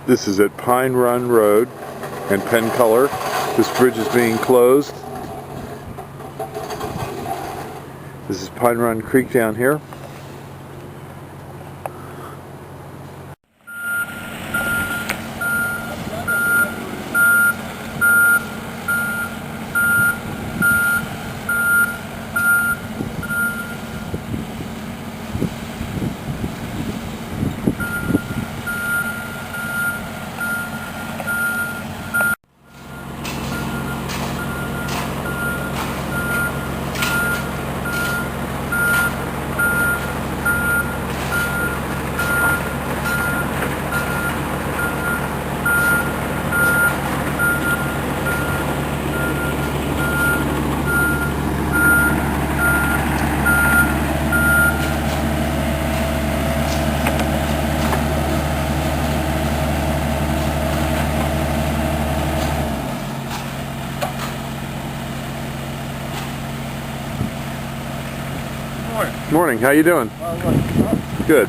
This is at Pine Run Road and Pencolor. This bridge is being closed. This is Pine Run Creek down here. Morning. How you doing? Good.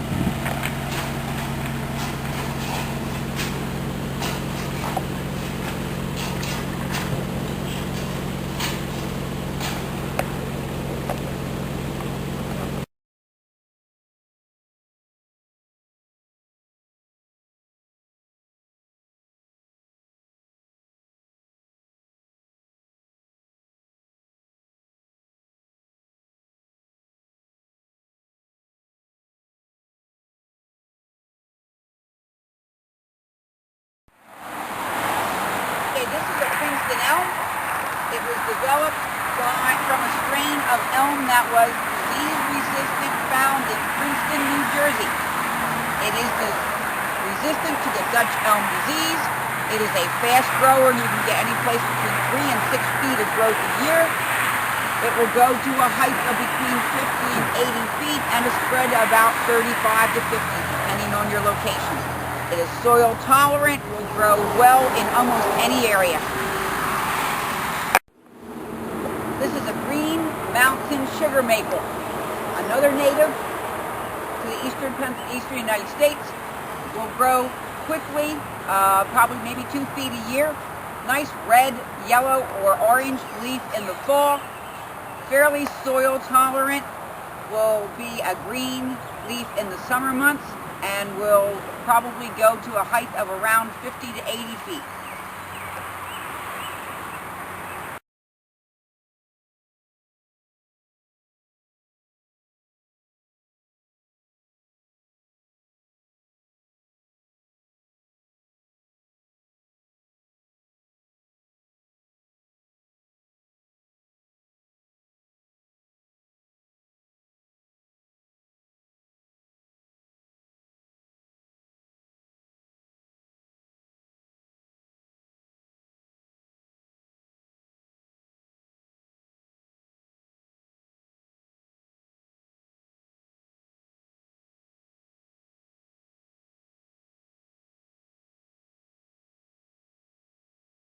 This is a Princeton elm. It was developed from a strain of elm that was disease-resistant, found in Princeton, New Jersey. It is resistant to the Dutch elm disease. It is a fast grower, and you can get any place between 3 and 6 feet of growth a year. It will go to a height of between 50 and 80 feet and a spread of about 35 to 50, depending on your location. It is soil tolerant, will grow well in almost any area. This is a green mountain sugar maple, another native to the eastern United States. Will grow quickly, probably maybe 2 feet a year. Nice red, yellow, or orange leaf in the fall. Fairly soil tolerant, will be a green leaf in the summer months, and will probably go to a height of around 50 to 80 feet.